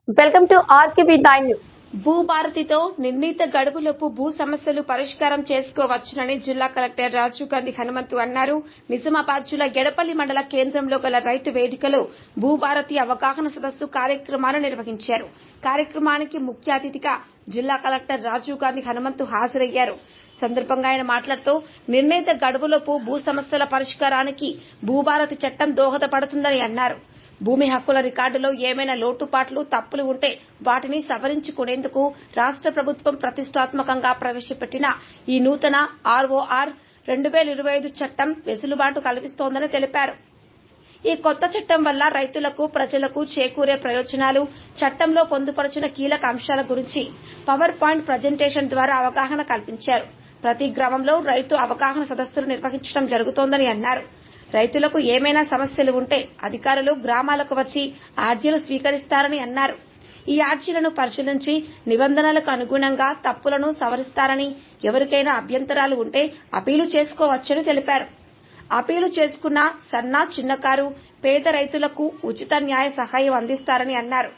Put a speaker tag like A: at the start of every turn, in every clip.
A: Welcome to RKB9 news.
B: భూభారతితో నిర్ణీత గడువులోపు భూ సమస్యలు పరిష్కారం చేసుకోవచ్చునని జిల్లా కలెక్టర్ రాజీవ్ గాంధీ హనుమంతు అన్నారు. నిజామాబాద్ జిల్లా ఎడపల్లి మండల కేంద్రంలో గల రైతు వేదికలో భూభారతి అవగాహన సదస్సు కార్యక్రమాన్ని నిర్వహించారు. కార్యక్రమానికి ముఖ్య అతిథిగా జిల్లా కలెక్టర్ రాజీవ్ గాంధీ హనుమంతు హాజరయ్యారు. సందర్భంగా ఆయన మాట్లాడుతూ నిర్ణీత గడువులోపు భూ సమస్యల పరిష్కారానికి భూభారతి చట్టం దోహదపడుతుందని అన్నారు. భూమి హక్కుల రికార్డులో ఏమైనా లోటుపాట్లు తప్పులు ఉంటే వాటిని సవరించుకునేందుకు రాష్ట్ర ప్రభుత్వం ప్రతిష్టాత్మకంగా ప్రవేశపెట్టిన ఈ నూతన ROR 2025 చట్టం వెసులుబాటు కల్పిస్తోందని తెలిపారు. ఈ కొత్త చట్టం వల్ల రైతులకు, ప్రజలకు చేకూరే ప్రయోజనాలు, చట్టంలో పొందుపరిచిన కీలక అంశాల గురించి పవర్ పాయింట్ ప్రజెంటేషన్ ద్వారా అవగాహన కల్పించారు. ప్రతి గ్రామంలో రైతు అవగాహన సదస్సులు నిర్వహించడం జరుగుతోందని అన్నారు. రైతులకు ఏమైనా సమస్యలు ఉంటే అధికారులు గ్రామాలకు వచ్చి అర్జీలు స్వీకరిస్తారని అన్నారు. ఈ అర్జీలను పరిశీలించి నిబంధనలకు అనుగుణంగా తప్పులను సవరిస్తారని, ఎవరికైనా అభ్యంతరాలు ఉంటే అపీలు చేసుకోవచ్చని తెలిపారు. అపీలు చేసుకున్న సన్న, చిన్నకారు, పేద రైతులకు ఉచిత న్యాయ సహాయం అందిస్తారని అన్నారు.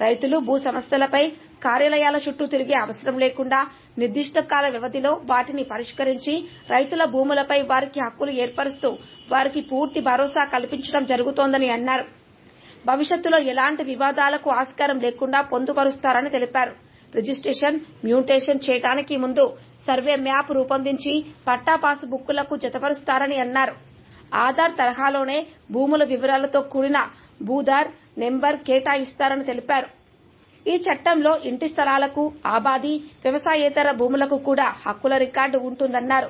B: రైతులు భూ సమస్యలపై కార్యాలయాల చుట్టూ తిరిగే అవసరం లేకుండా నిర్దిష్ట కాల వ్యవధిలో వాటిని పరిష్కరించి రైతుల భూములపై వారికి హక్కులు ఏర్పరుస్తూ వారికి పూర్తి భరోసా కల్పించడం జరుగుతోందని అన్నారు. భవిష్యత్తులో ఎలాంటి వివాదాలకు ఆస్కారం లేకుండా పొందుపరుస్తారని తెలిపారు. రిజిస్ట్రేషన్, మ్యూటేషన్ చేయడానికి ముందు సర్వే మ్యాప్ రూపొందించి పట్టా పాసు బుక్కులకు జతపరుస్తారని అన్నారు. ఆధార్ తరహాలోనే భూముల వివరాలతో కూడిన భూధార్ నెంబర్ కేటాయిస్తారని తెలిపారు. ఈ చట్టంలో ఇంటి స్థలాలకు, ఆబాది, వ్యవసాయేతర భూములకు కూడా హక్కుల రికార్డు ఉంటుందన్నారు.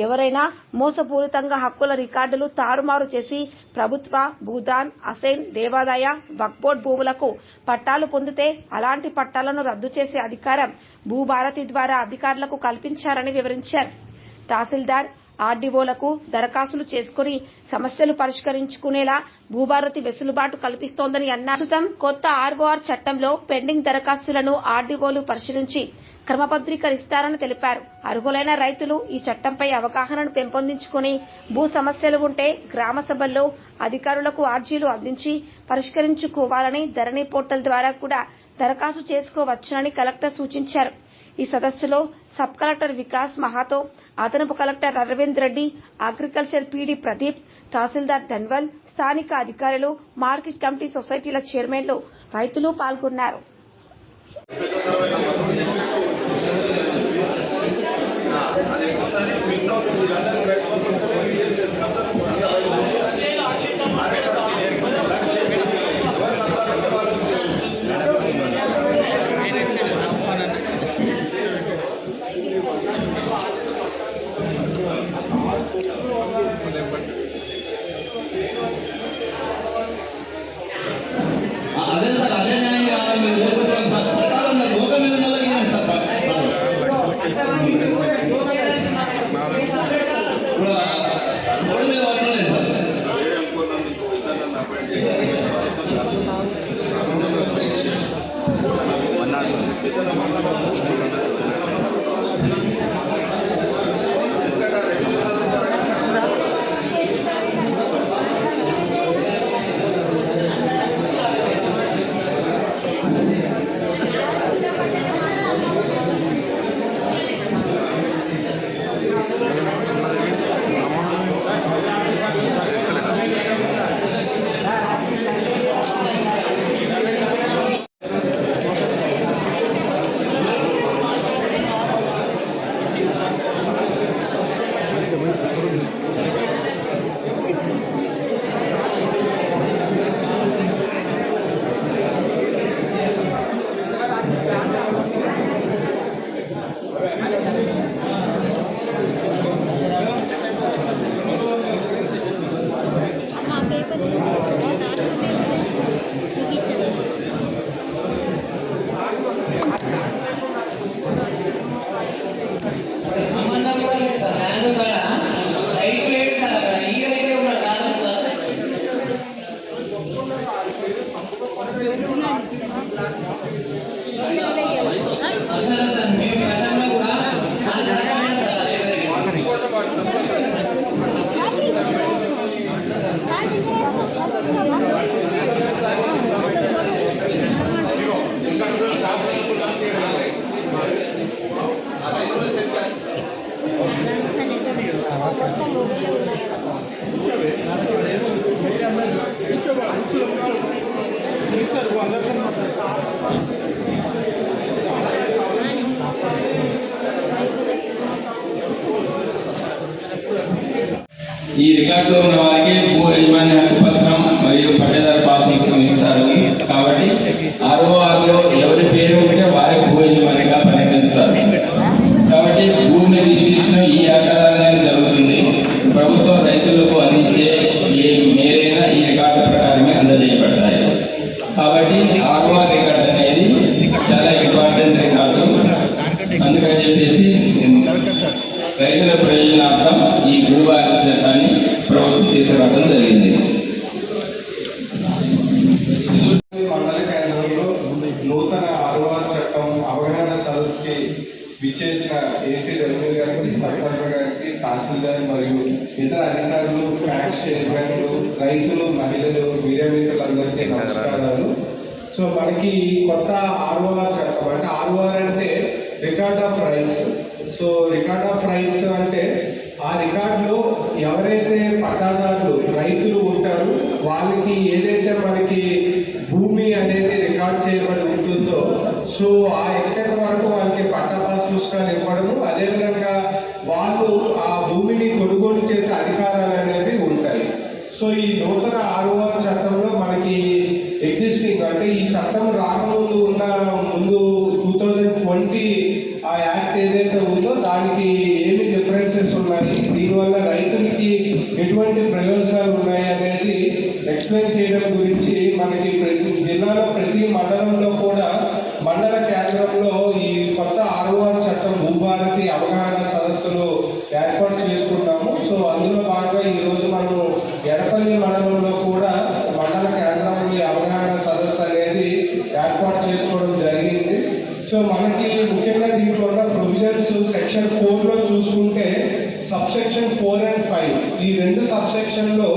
B: ఎవరైనా మోసపూరితంగా హక్కుల రికార్డులు తారుమారు చేసి ప్రభుత్వ, భూదాన్, అసైన్, దేవాదాయ, వక్ఫ్ బోర్డు భూములకు పట్టాలు పొందితే అలాంటి పట్టాలను రద్దు చేసే అధికారం భూభారతి ద్వారా అధికారులకు కల్పించారని వివరించారు. తహసీల్దార్, RDOలకు దరఖాస్తులు చేసుకుని సమస్యలు పరిష్కరించుకునేలా భూభారతి వెసులుబాటు కల్పిస్తోందని అన్నారు. ప్రస్తుతం కొత్త ROR చట్టంలో పెండింగ్ దరఖాస్తులను RDOలు పరిశీలించి క్రమబద్దీకరిస్తారని తెలిపారు. అర్హులైన రైతులు ఈ చట్టంపై అవగాహనను పెంపొందించుకుని భూ సమస్యలు ఉంటే గ్రామ సభల్లో అధికారులకు అర్జీలు అందించి పరిష్కరించుకోవాలని ధరణి పోర్టల్ ద్వారా కూడా దరఖాస్తు చేసుకోవచ్చునని కలెక్టర్ సూచించారు. ఈ సదస్సులో సబ్ కలెక్టర్ వికాస్ మహాతో, అదనపు collector Arvind Reddy, agriculture PD Pradeep, tahsildar Dhanwal, స్థానిక అధికారులు, మార్కెట్ కమిటీ సొసైటీల చైర్మన్లు, రైతులు పాల్గొన్నారు.
C: Thank you. మొత్తం మొగలే ఉన్నారు.
D: ఈ రికార్డులో ఉన్న వారికి భూ యజమాని హక్కు పత్రం మరియు పట్టేదారు పాస్ పుస్తకం ఇస్తారు. కాబట్టి ఆర్ఓఆర్లో ఎవరి పేరు ఉంటే వారే భూ యజమానిగా పరిగణిస్తారు. కాబట్టి భూమి రిజిస్ట్రేషన్ ఈ ఆధారాలనే జరుగుతుంది. ప్రభుత్వం రైతులకు అందించే ఏ మేరైనా ఈ రికార్డు ప్రకారమే అందజేయబడతాయి. కాబట్టి ఆర్ఓఆర్ రికార్డు అనేది చాలా ఇంపార్టెంట్ రికార్డు. అందుకని చెప్పేసి రైతుల ప్రయోజనార్థం ఈ భూభారత చట్టాన్ని ప్రభుత్వం తీసుకురావడం జరిగింది.
E: మండల కేంద్రంలో నూతన ఆర్ఓఆర్ చట్టం అవగాహన సదస్సుకి విచ్చేసిన ఏసీ రెవెన్యూ గారికి, సర్పంచ్ గారికి, తహసీల్దార్ మరియు ఇతర అధికారులు, ట్యాక్స్ చైర్మన్లు, రైతులు, మహిళలు, మీడియా మిత్రులందరికీ నమస్కారాలు. సో మనకి కొత్త ఆర్ఓఆర్ చట్టం అంటే ఆర్ఓఆర్ అంటే record of rights. So record of rights అంటే ఆ రికార్డులో ఎవరైతే పట్టాదారులు రైతులు ఉంటారో వాళ్ళకి ఏదైతే మనకి భూమి అనేది రికార్డ్ చేయబడి ఉంటుందో సో ఆ ఎక్స్టెంట్ వరకు వాళ్ళకి పట్టా పాస్ పుస్తకాలు ఇవ్వడము, అదేవిధంగా వాళ్ళు ఆ భూమిని కొనుగోలు చేసే అధికారాలు అనేవి ఉంటాయి. సో ఈ నూతన ఆర్ఓఆర్ చట్టంలో మనకి ఎగ్జిస్టింగ్ అంటే ఈ చట్టం రాకముందు ఉన్న ముందు 2020 ఆ యాక్ట్ ఏదైతే ఉందో దానికి ఏమి డిఫరెన్సెస్ ఉన్నాయి, దీనివల్ల రైతులకి ఎటువంటి ప్రయోజనాలు ఉన్నాయి అనేది ఎక్స్ప్లెయిన్ చేయడం గురించి మనకి ప్రతి జిల్లాలో ప్రతి మండలంలో కూడా మండల కేంద్రంలో ఈ కొత్త ఆర్ఓఆర్ చట్టం భూభారతి అవగాహన సదస్సులు ఏర్పాటు చేసుకుంటాము. సో అందులో భాగంగా ఈరోజు మనము ఎడపల్లి మండలంలో కూడా మండల కేంద్రంలో ఈ అవగాహన సదస్సు అనేది ఏర్పాటు చేసుకోవడం జరిగింది. సో మనకి ముఖ్యంగా దీంట్లో ఉన్న ప్రొవిజన్స్ సెక్షన్ 4లో చూసుకుంటే సబ్సెక్షన్ 4 and 5 ఈ రెండు సబ్సెక్షన్లో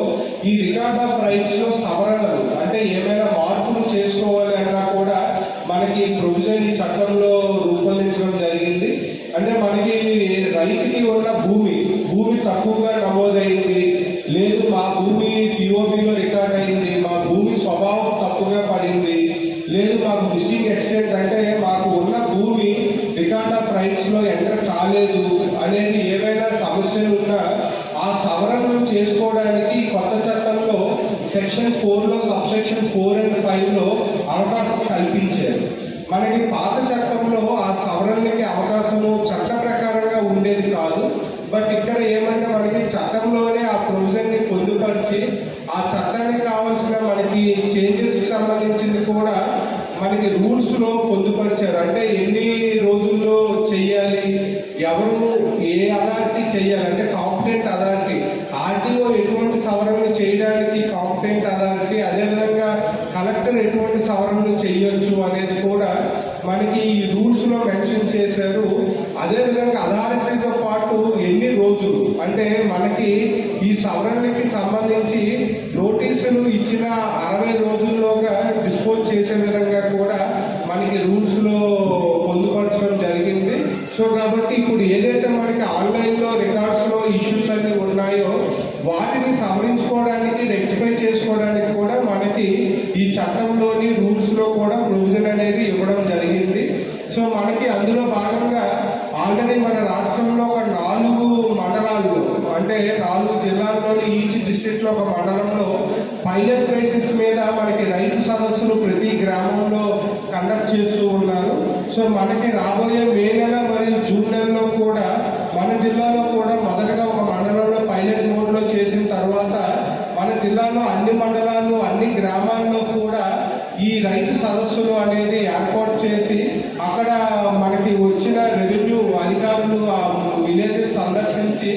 E: ఈ రికార్డ్ ఆఫ్ రైట్స్లో సవరణలు అంటే ఏమైనా మార్పులు చేసుకోవాలి అన్నా కూడా మనకి ప్రొవిజన్ ఈ చట్టంలో రూపొందించడం జరిగింది. అంటే మనకి రైతుకి ఉన్న భూమి తక్కువగా నమోదైంది, లేదు మా భూమి టీఓబీలో రికార్డ్ అయింది, మా భూమి స్వభావం తప్పుగా పడింది, లేదు మాకు మిస్సింగ్ ఎక్స్టెంట్ అంటే మాకు ఉన్న భూమి రికార్డ్ ఆఫ్ రైట్స్లో ఎంటర్ కాలేదు అనేది ఏవైనా సమస్యలు ఉన్నా ఆ సవరణలు చేసుకోవడానికి కొత్త చట్టంలో సెక్షన్ 4లో సబ్సెక్షన్ 4 and 5లో అవకాశం కల్పించారు. మనకి పాత చట్టంలో ఆ సవరణలకి అవకాశము చట్ట ప్రకారంగా ఉండేది కాదు. బట్ ఇక్కడ ఏమంటే మనకి చట్టంలోనే ఆ ప్రొవిజన్ని పొందుపరిచి ఆ చట్టానికి కావాల్సిన మనకి చేంజెస్కి సంబంధించింది కూడా మనకి రూల్స్లో పొందుపరిచారు. అంటే ఎన్ని రోజుల్లో చెయ్యాలి, ఎవరు ఏ అథారిటీ చెయ్యాలి అంటే కాంపిటెంట్ అథారిటీ, ఆర్టీఓ ఎటువంటి సవరణలు చేయడానికి కాంపిటెంట్ అథారిటీ, అదేవిధంగా కలెక్టర్ ఎటువంటి సవరణలు చేయొచ్చు అనేది కూడా మనకి ఈ రూల్స్లో మెన్షన్ చేశారు. అదేవిధంగా అథారిటీతో పాటు ఎన్ని రోజులు అంటే మనకి ఈ సవరణలకి సంబంధించి నోటీసులు ఇచ్చిన 60 రోజుల్లోగా డిస్పోజ్ చేసే విధంగా కూడా మనకి రూల్స్లో పొందుపరచడం జరిగింది. సో కాబట్టి ఇప్పుడు ఏదైతే మనకి ఆన్లైన్లో రికార్డ్స్లో ఇష్యూస్ అన్ని ఉన్నాయో వాటిని సవరించుకోవడానికి రెక్టిఫై చేసుకోవడానికి కూడా మనకి ఈ చట్టంలోని రూల్స్లో కూడా ప్రొవిజన్ అనేది ఇవ్వడం జరిగింది. సో మనకి అందులో భాగంగా ఆల్రెడీ మన రాష్ట్రంలో ఒక 4 మండలాల్లో అంటే 4 జిల్లాల్లోని ఈచ్ డిస్ట్రిక్ట్లో ఒక మండలంలో పైలట్ బేసిస్ మీద మనకి రైతు సదస్సులు ప్రతి గ్రామంలో కండక్ట్ చేస్తూ ఉన్నారు. సో మనకి రాబోయే మే నెల మరియు జూన్ నెలలో కూడా మన జిల్లాలో కూడా మొదటగా ఒక మండలంలో పైలట్ మోడ్లో చేసిన తర్వాత మన జిల్లాలో అన్ని మండలాల్లో అన్ని గ్రామాల్లో కూడా ఈ రైతు సదస్సులు అనేది ఏర్పాటు చేసి అక్కడ మనకి వచ్చిన రెవెన్యూ అధికారులు ఆ విలేజెస్ సందర్శించి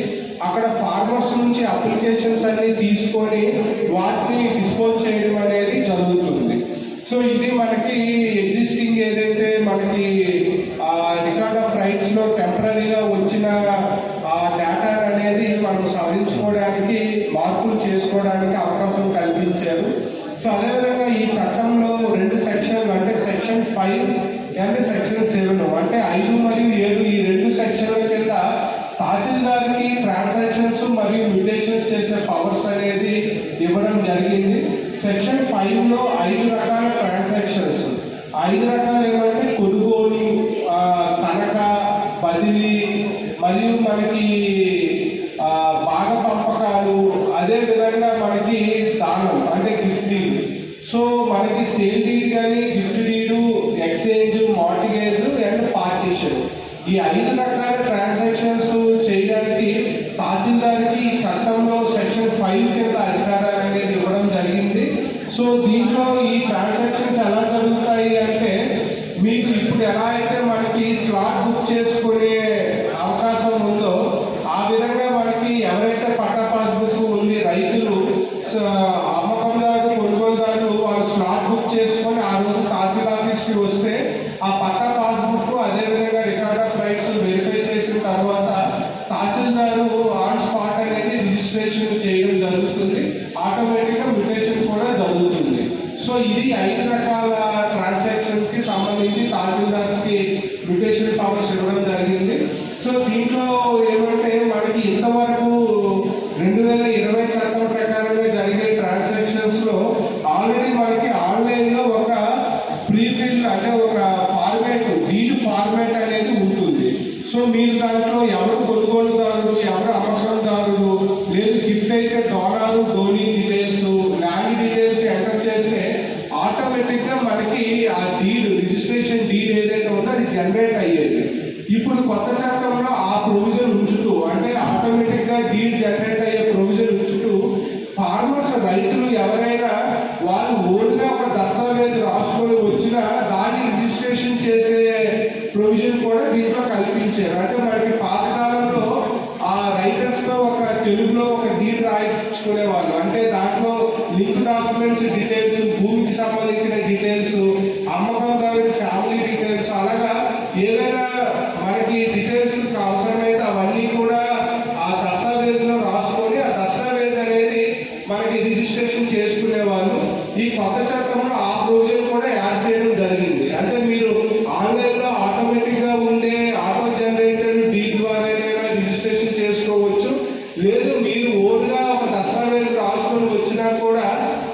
E: అక్కడ ఫార్మర్స్ నుంచి అప్లికేషన్స్ అన్ని తీసుకొని వాటిని డిస్పోజ్ చేయడం అనేది జరుగుతుంది. సో ఇది మనకి ఎగ్జిస్టింగ్ ఏదైతే మనకి రికార్డ్ ఆఫ్ రైట్స్లో టెంపరీగా వచ్చిన డేటా అనేది మనం సవరించుకోవడానికి మార్పులు చేసుకోవడానికి అవకాశం కల్పించారు. సో అదేవిధంగా ఈ చట్టంలో 2 సెక్షన్లు అంటే సెక్షన్ 5 అండ్ సెక్షన్ 7 అంటే 5 మరియు 7 ఈ 2 సెక్షన్ల కింద తహసీల్దార్కి ట్రాన్సాక్షన్స్ మరియు మ్యూటేషన్స్ చేసే పవర్స్ అనేది ఇవ్వడం జరిగింది. సెక్షన్ 5లో 5 రకాల ట్రాన్సాక్షన్స్, 5 రకాలు ఏమంటే కొనుగోలు, తనఖా, బదిలీ మరియు మనకి భాగ పంపకాలు, అదేవిధంగా మనకి దానం అంటే గిఫ్ట్ డీడ్. సో మనకి సేల్ డీడ్ కానీ gift deed, exchange, mortgage and partition, ఈ 5 రకాల ట్రాన్సాక్షన్స్ చేయడానికి తహసీల్దార్కి చట్టంలో సెక్షన్ 5 కింద అధికారాలు అనేది ఇవ్వడం జరిగింది. సో దీంట్లో ఈ ట్రాన్సాక్షన్స్ ఎలా జరుగుతాయి అంటే, మీకు ఇప్పుడు ఎలా అయితే మనకి స్లాట్ బుక్ చేసుకునే అవకాశం ఉందో ఆ విధంగా మనకి ఎవరైతే పట్టా పాస్బుక్ ఉంది, రైతులు, అమ్మకందారులు, కొనుగోలుదారులు వాళ్ళు స్లాట్ బుక్ చేసుకొని ఆ రోజు తహసీల్ ఆఫీస్కి వస్తే ఆ పట్టా పాస్బుక్ అదేవిధంగా రికార్డ్ ఆఫ్ రైట్స్ వెరిఫై చేసిన తర్వాత తహసీల్దారు ఆన్ స్పాట్ అనేది రిజిస్ట్రేషన్ చేయడం జరుగుతుంది. ఆటోమేటిక్గా మ్యూటేషన్ కూడా జరుగుతుంది. సో ఇది 5 రకాల ట్రాన్సాక్షన్స్కి సంబంధించి తహసీల్దార్స్కి మ్యూటేషన్ పవర్స్ ఇవ్వడం జరిగింది. సో దీంట్లో ఏమంటే మనకి ఇంతవరకు 2020 చట్టం ప్రకారంగా జరిగే ట్రాన్సాక్షన్స్లో ఆల్రెడీ మనకి ఆన్లైన్లో ఒక ప్రీఫిల్ అంటే ఒక ఫార్మేట్, డీడ్ ఫార్మేట్ అనేది ఉంటుంది. సో మీరు దాంట్లో ఎవరు కొనుగోలుదారుడు, ఎవరు అమ్మకందారుడు, లేదు గిఫ్ట్ అయితే డోనారు, డోనీ డీటెయిల్స్, ల్యాండ్ డీటెయిల్స్ ఎంటర్ చేస్తే ఆటోమేటిక్గా మనకి ఆ డీడ్, రిజిస్ట్రేషన్ డీడ్ ఏదైతే ఉందో అది జనరేట్ అయ్యేది. ఇప్పుడు కొత్త చట్టంలో ఆ ప్రొవిజన్ ఉంచుతూ, అంటే ఆటోమేటిక్గా డీడ్ జనరేట్ అయ్యే ప్రొవిజన్ ఉంచుతూ ఫార్మర్స్, రైతులు ఎవరైనా వాళ్ళు ఓన్గా ఒక దస్తావేజ్ రాసుకొని వచ్చినా దాన్ని రిజిస్ట్రేషన్ చేసే ప్రొవిజన్ కూడా దీంట్లో కల్పించారు. అంటే మనకి పాతకాలంలో ఆ రైటర్స్లో ఒక తెలుగులో ఒక డీడ్ రాయించుకునేవాళ్ళు. అంటే దాంట్లో లింక్ డాక్యుమెంట్స్ డీటెయిల్స్, భూమికి సంబంధించిన డీటెయిల్స్, అమ్మకందారుడి ఫ్యామిలీ డీటెయిల్స్, అలాగా ఏదైనా మనకి డీటెయిల్స్ అవసరమైతే అవన్నీ కూడా ఆ దస్తావేజ్లో రాసుకొని ఆ దస్తావేజ్ అనేది మనకి రిజిస్ట్రేషన్ చేసుకునేవాళ్ళు. ఈ కొత్త చట్టంలో ఆ ప్రొవిజన్ కూడా యాడ్ చేయడం జరిగింది. అంటే మీరు ఆన్లైన్లో ఆటోమేటిక్గా ఉండే ఆటో జనరేటెడ్ డీడ్ ద్వారా రిజిస్ట్రేషన్ చేసుకోవచ్చు. లేదు మీరు ఓన్గా ఒక దస్తావేజ్ రాసుకొని వచ్చినా కూడా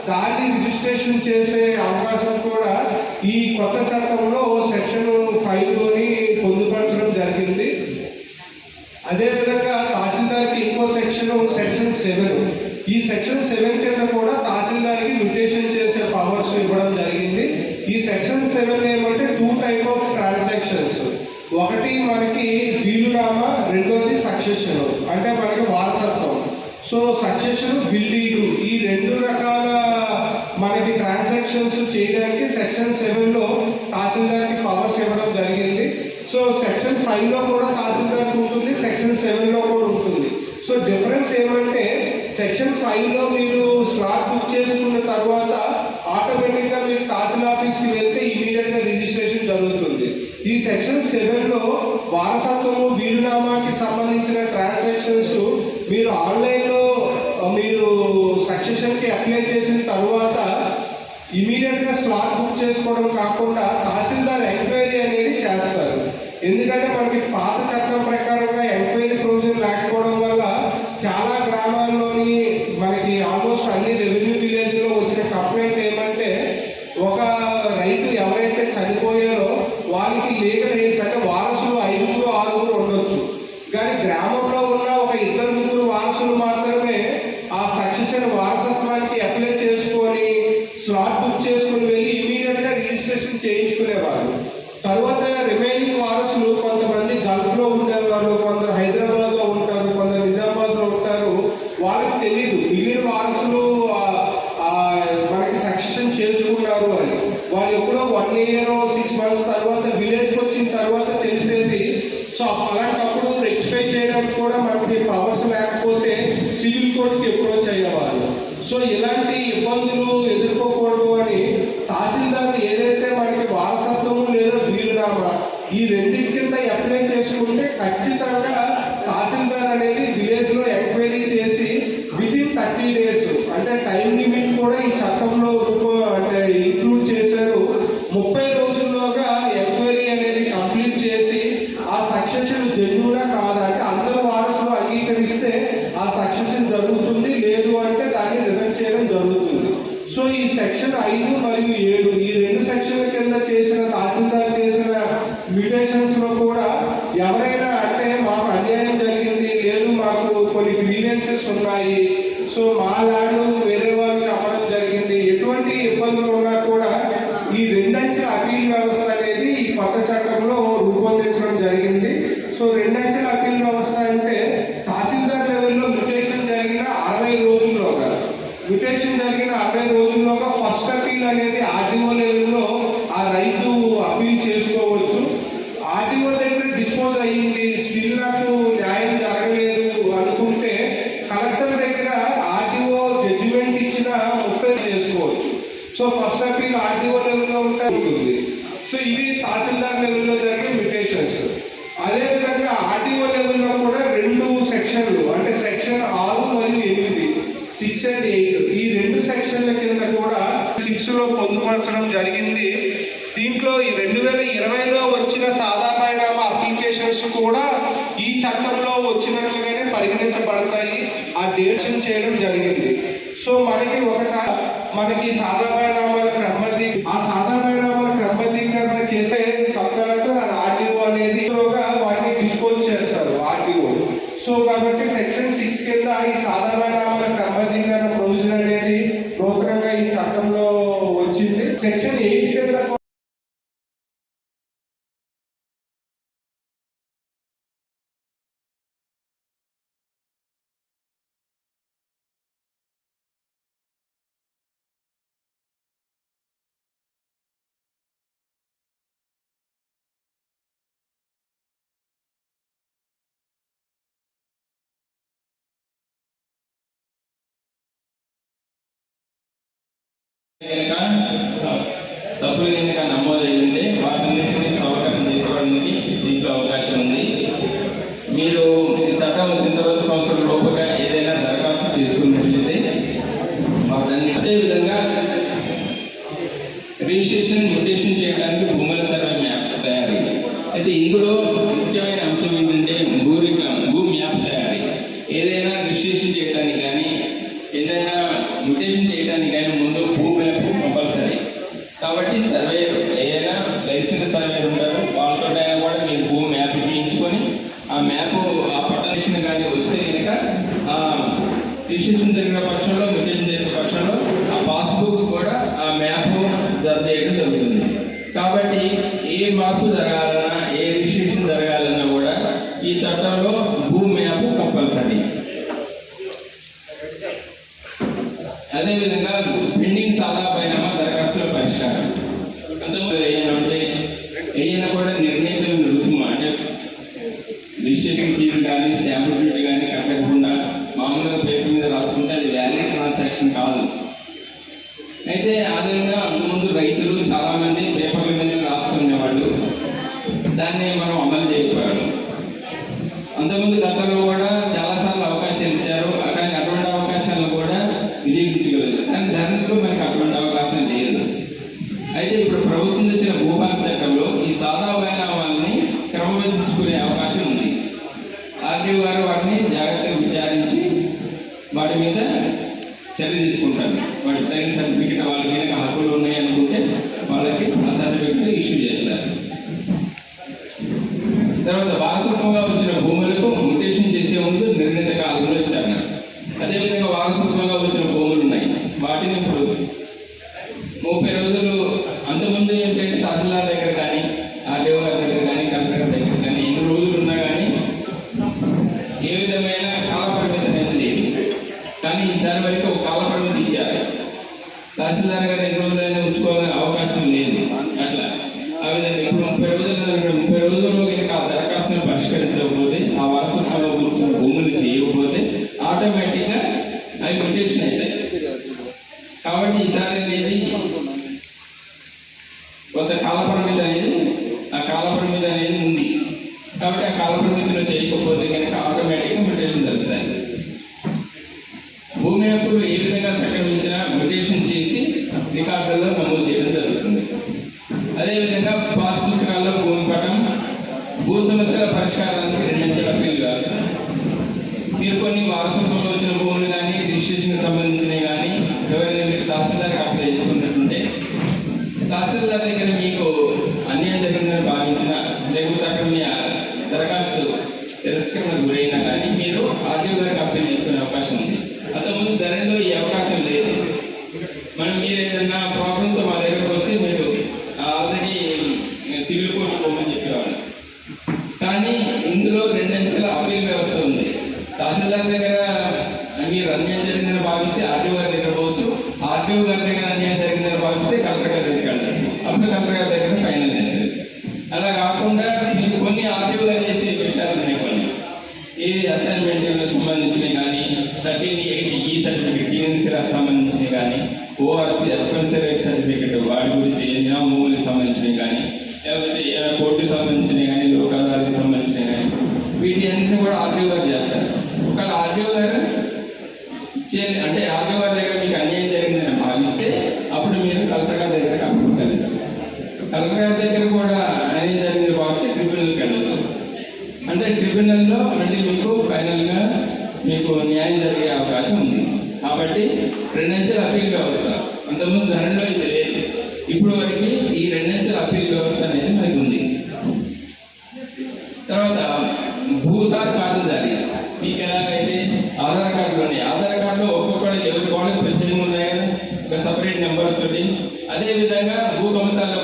E: దాన్ని రిజిస్ట్రేషన్ చేసే అవకాశం కూడా ఈ కొత్త చట్టంలో సెక్షన్ 5లోని పొందుపరచడం జరిగింది. అదేవిధంగా తహసీల్దార్కి ఇంకో సెక్షన్ 7, ఈ సెక్షన్ 7 కింద కూడా తహసీల్దార్కి మ్యూటేషన్ చేసే పవర్స్ ఇవ్వడం జరిగింది. ఈ సెక్షన్ 7 ఏమంటే 2 టైప్ ఆఫ్ ట్రాన్సాక్షన్స్, ఒకటి మనకి వీలునామా, రెండోది సక్సెషన్ అంటే మనకి వారసత్వం. సో సక్సెషన్, బిల్డింగ్, ఈ 2 రకాల మనకి ట్రాన్సాక్షన్స్ చేయడానికి సెక్షన్ 7లో తహసీల్దార్కి పవర్స్ ఇవ్వడం జరిగింది. సో సెక్షన్ 5లో కూడా తహసీల్దార్కి ఉంటుంది, సెక్షన్ 7లో కూడా ఉంటుంది. సో డిఫరెన్స్ ఏమంటే సెక్షన్ 5లో మీరు స్లాట్ బుక్ చేసుకున్న తర్వాత ఆటోమేటిక్గా మీరు తహసీల్ ఆఫీస్కి వెళ్తే ఇమీడియట్గా రిజిస్ట్రేషన్ జరుగుతుంది. ఈ సెక్షన్ 7లో వారసత్వము, వీలునామాకి సంబంధించిన ట్రాన్సాక్షన్స్ మీరు ఆన్లైన్లో మీరు సక్సెషన్కి అప్లై చేసిన తర్వాత ఇమీడియట్గా స్లాట్ బుక్ చేసుకోవడం కాకుండా తహసీల్దార్ ఎంక్వైరీ అనేది చేస్తారు. ఎందుకంటే మనకి పాత చట్టం ప్రకారంగా ఎంక్వైరీ ప్రొవిజన్ లేకపోవడం వల్ల చాలా గ్రామాల్లోని మనకి ఆల్మోస్ట్ అన్ని రెవెన్యూ విలేజ్లో వచ్చిన కంప్లైంట్ ఏమంటే, ఒక రైతు ఎవరైతే చనిపోయారో వాళ్ళకి లీగల్ ఎయిడ్స్ అంటే వారసులు 5, 6 ఉండొచ్చు. కానీ గ్రామంలో ఉన్న ఒక 2, 3 వారసులు మాత్రమే ఆ సక్సెషన్ వారసత్వానికి అప్లై చేసుకొని స్లాట్ బుక్ చేసుకుని వెళ్ళి ఇమీడియట్గా రిజిస్ట్రేషన్ చేయించుకునేవారు. తర్వాత రిమైనింగ్ వారసులు కొంతమంది గల్ఫ్లో ఉండేవారు, కొందరు హైదరాబాద్లో ఉంటారు, కొందరు నిజామాబాద్లో ఉంటారు. వాళ్ళకి తెలియదు మిగిలిన వారసులు మనకి సక్సెషన్ చేసుకున్నారు అని. వాళ్ళు ఎప్పుడో 1 year 6 months తర్వాత విలేజ్కి వచ్చిన తర్వాత తెలిసేది. సో అలాంటప్పుడు రెక్టిఫై చేయడానికి కూడా మనకి పవర్స్ లేకపోతే సివిల్ కోర్టుకి అప్రోచ్ అయ్యేవాళ్ళు. సో ఇలాంటి ఇబ్బందులు ఎదుర్కోకూడదు అని తహసీల్దార్ ఏదైతే మనకి వారసత్వము లేదా వీలునామా ఈ రెండింటి కింద అప్లై చేసుకుంటే ఖచ్చితంగా తహసీల్దార్ అనేది విలేజ్లో ఎంక్వైరీ చేసి వితిన్ 30 days అంటే టైం లిమిట్ కూడా ఈ చట్టంలో అంటే ఇంక్లూడ్ చేశారు. 30 రోజుల్లోగా ఎంక్వైరీ అనేది కంప్లీట్ చేసి ఆ సక్సెషన్ జెన్యూనా కాదా అంటే అందరూ 5 మరియు 7 ఈ 2 సెక్షన్ల కింద చేసిన తహసీల్దార్ చేసిన మ్యూటేషన్స్ లో కూడా ఎవరైనా అంటే మాకు అన్యాయం జరిగింది, లేదు మాకు కొన్ని గ్రీవెన్సెస్ ఉన్నాయి, సో మా ల్యాండ్ వేరే వాళ్ళకి అమ్మడం జరిగింది, ఎటువంటి ఇబ్బందులు ఉన్నా కూడా ఈ 2 అంచెల అపీల్ వ్యవస్థ అనేది ఈ కొత్త చట్టంలో రూపొందించడం జరిగింది. సో 2 అంచెల అపీల్ వ్యవస్థ అంటే తహసీల్దార్ లెవెల్లో మ్యూటేషన్ జరిగిన 60 రోజుల్లోగా ఫస్ట్ అపీల్ అనేది ఆర్టీఓ లెవెల్లో ఆ రైతు అపీల్ చేసుకోవచ్చు. ఆర్టీఓ దగ్గర డిస్పోజ్ అయ్యింది, స్టిల్ నాకు న్యాయం జరగలేదు అనుకుంటే కలెక్టర్ దగ్గర ఆర్టీఓ జడ్జిమెంట్ ఇచ్చిన 30 చేసుకోవచ్చు. సో ఫస్ట్ అపీల్ ఆర్టీఓ లెవెల్లో ఉంటుంది. సో ఇవి తహసీల్దార్ లెవెల్లో జరిగే మ్యూటేషన్స్. అదేవిధంగా ఆర్టీఓ లెవెల్లో కూడా 2 సెక్షన్లు అంటే సెక్షన్ 6 మరియు 8 6 and 8 ఈ 2 సెక్షన్ల కింద కూడా 6లో పొందుపరచడం జరిగింది. దీంట్లో ఈ 2020లో వచ్చిన సాదా పరిణామ అప్లికేషన్స్ కూడా ఈ చట్టంలో వచ్చినట్లుగానే పరిగణించబడతాయి. ఆ డేట్స్ చేయడం జరిగింది. సో మనకి సాదా పరిణామాల క్రమబద్ధీకరణ చేసే సబ్ కలెక్టర్ ఆర్టీఓ అనేది వాటిని డిస్పోజ్ చేస్తారు ఆర్టీఓ. సో కాబట్టి సెక్షన్ 6 కింద ఈ సాదా పరిణామాల క్రమబద్ధీకరణ ప్రొవిజన్ అనేది నూతనంగా ఈ చట్టంలో వచ్చింది. సెక్షన్ 8 కింద
D: తప్పులు కనుక నమోదై ఉంటే వాటిని సవరణ చేసుకోవడానికి దీంట్లో అవకాశం ఉంది. మీరు ఈ చట్టం వచ్చిన తర్వాత సంవత్సరం లోపుగా ఏదైనా దరఖాస్తు చేసుకున్నట్లయితే వాటిని అదేవిధంగా రిజిస్ట్రేషన్ మ్యూటేషన్ చేయడానికి భూముల సర్వే మ్యాప్ తయారీ. అయితే ఇందులో ముఖ్యమైన అంశం ఏంటంటే భూ మ్యాప్ తయారీ. ఏదైనా రిజిస్ట్రేషన్ చేయడానికి కానీ ఏదైనా మ్యూటేషన్ చేయడానికి కానీ ముందు భూ మ్యాప్ కంపల్సరీ. కాబట్టి సర్వేయర్ ఏదైనా లైసెన్స్ సర్వేయర్ ఉంటారు, వాళ్ళతో కూడా మీరు భూ మ్యాప్ తీయించుకొని ఆ మ్యాప్ ఆ పట్టణేషన్ కానీ వస్తే కనుక రిజిస్ట్రేషన్ జరిగిన పక్షంలో మ్యూటేషన్ జరిగిన పక్షంలో ఆ పాస్బుక్ కూడా ఆ మ్యాప్ జత చేయడం జరుగుతుంది. కాబట్టి ఏ మార్పు జరగాలన్నా ఏ రిజిస్ట్రేషన్ జరగాలన్నా కూడా ఈ చట్టంలో భూ మ్యాప్ కంపల్సరీ. అదేవిధంగా పెండింగ్ సాదా పరిణామ దరఖాస్తుల పరిష్కారం. ఏదైనా కూడా నిర్ణయితమైన రుసుము అంటే రిజిస్ట్రేషన్ ఫీజు కానీ స్టాంపు డ్యూటీ కానీ కట్టకుండా మామూలుగా పేపర్ మీద రాసుకుంటే అది వ్యాలిడ్ ట్రాన్సాక్షన్ కాదు. అయితే అదేవిధంగా అంతకుముందు రైతులు చాలామంది పేపర్ల మీద రాసుకునేవాళ్ళు, దాన్ని మనం అమలు చేయకపోయాడు. అంతకుముందు గతంలో కూడా చాలాసార్లు అవకాశాలు ఇచ్చారు, కానీ అటువంటి అవకాశాలను కూడా వినియోగించగలదు. కానీ ధరణిలో మనకి అటువంటి అవకాశం లేదు. అయితే ఇప్పుడు ప్రభుత్వం తెచ్చిన భూపాలన చట్టంలో ఈ సాదా పరిణామాలని క్రమబద్ధీకరించుకునే అవకాశం ఉంది. ఆర్టీఓ గారు వాటిని జాగ్రత్తగా విచారించి వాటి మీద చర్య తీసుకుంటారు. వాటి తగిన సర్టిఫికెట్ వాళ్ళకి కనుక హక్కులు ఉన్నాయనుకుంటే వాళ్ళకి ఆ సర్టిఫికెట్ ఇష్యూ చేస్తారు. తర్వాత వారసత్వంగా వచ్చిన భూములకు మ్యూటేషన్ చేసే ముందు నిర్ణీత కాలంలో విచారణ. అదేవిధంగా వారసత్వంగా వచ్చిన భూములు ఉన్నాయి, వాటిని ఇప్పుడు 30 రోజులు అంతకుముందు ఏంటంటే తహసీల్దార్ దగ్గర కానీ ఆర్టీఓ గారి దగ్గర కానీ కలెక్టర్ దగ్గర కానీ ఎన్ని రోజులు ఉన్నా కానీ ఏ విధమైన కాల పరిమితి అనేది లేదు. కానీ ఈసారి వరకు ఒక కాల పరిమితి ఇచ్చారు. తహసీల్దార్ గారు ఎన్ని రోజులైనా ఉంచుకోవాలని అవకాశం లేదు. అట్లా ఆ విధంగా ఇప్పుడు 30 రోజుల్లో కనుక ఆ దరఖాస్తును పరిష్కరించకపోతే ఆ వారసత్వంలో కూర్చున్న భూములు చేయకపోతే ఆటోమేటిక్గా అవి మ్యూటేషన్ అవుతాయి. కాబట్టి ఈసారి అనేది కొంత కాలపరిమితి అనేది ఉంది. కాబట్టి ఆ కాలపరిమితిలో చేయకపోతే కనుక ఆటోమేటిక్గా మ్యూటేషన్ జరుగుతాయి. భూమి హక్కులు ఏ విధంగా సంక్రమించినా మ్యూటేషన్ చేసి రికార్డుల్లో నమోదు చేయడం జరుగుతుంది. అదేవిధంగా పాస్ పుస్తకాల్లో భూమి పటం, భూ సమస్యల పరిష్కారానికి నిర్మించడం వ్యవస్థ. మీరు కొన్ని వారసత్వంలో వచ్చిన భూములు కానీ రిజిస్ట్రేషన్కి సంబంధించినవి కానీ ఎవరైనా మీరు తహసీల్దార్కి అప్లై చేసుకున్నట్టుంటే సివిల్ కోర్టు పోమని చెప్పేవాళ్ళు. కానీ ఇందులో 2 అంచెల అప్పీల్ వ్యవస్థ ఉంది. తహసీల్దార్ దగ్గర మీరు అన్యాయం జరిగిందని భావిస్తే ఆర్టీఓ గారి దగ్గర పోవచ్చు, ఆర్టీఓ గారి దగ్గర అన్యాయం జరిగిందని భావిస్తే కలెక్టర్ గారి దగ్గర వెళ్ళచ్చు. అప్పుడు కలెక్టర్ గారి దగ్గర ఫైనల్ చేస్తుంది. అలా కాకుండా మీరు కొన్ని ఆర్టీఓ గారు చేసే విషయాలు ఉన్నాయి. కొన్ని ఈ అసైన్మెంట్ సంబంధించినవి కానీ 1380 సర్టిఫికేట్ టీఎన్సీలకు సంబంధించినవి కానీ ఓఆర్సీ అస్పెన్సరీ సర్టిఫికేట్ వాటి గురించి మూలకి సంబంధించినవి కానీ లేకపోతే కోర్టుకు సంబంధించినవి కానీ లోక్ అదాలత్కి సంబంధించినవి కానీ వీటి అన్నింటినీ కూడా ఆర్టీఓ గారు చేస్తారు. ఒకవేళ ఆర్టీఓ గారు అంటే ఆర్టీఓ గారి దగ్గర మీకు అన్యాయం జరిగిందని భావిస్తే అప్పుడు మీరు కలెక్టర్ గారి దగ్గర కంప్లైంట్ వెళ్ళచ్చు. కలెక్టర్ గారి దగ్గర కూడా అన్యాయం జరిగిందని భావిస్తే ట్రిబ్యునల్కి వెళ్ళచ్చు. అంటే ట్రిబ్యునల్లో అంటే మీకు ఫైనల్గా మీకు న్యాయం జరిగే అవకాశం ఉంది. కాబట్టి 2 అంచెల అప్పీల్ వ్యవస్థ అంతకుముందు ధరలో ఇది లేదు. ఇప్పుడు వరకు ఈ 2 అంచెల అప్పీల్ వ్యవస్థ అనేది మనకి ఉంది. తర్వాత భూతార్ కార్డు జారీ. మీకు ఎలాగైతే ఆధార్ కార్డులు ఉన్నాయి, ఆధార్ కార్డులో ఒక్కొక్కటి ఎవరి వాళ్ళకి ప్రత్యేకంగా ఉన్నాయి కదా, ఒక సపరేట్ నెంబర్ తోటి. అదేవిధంగా భూ కమతాల్లో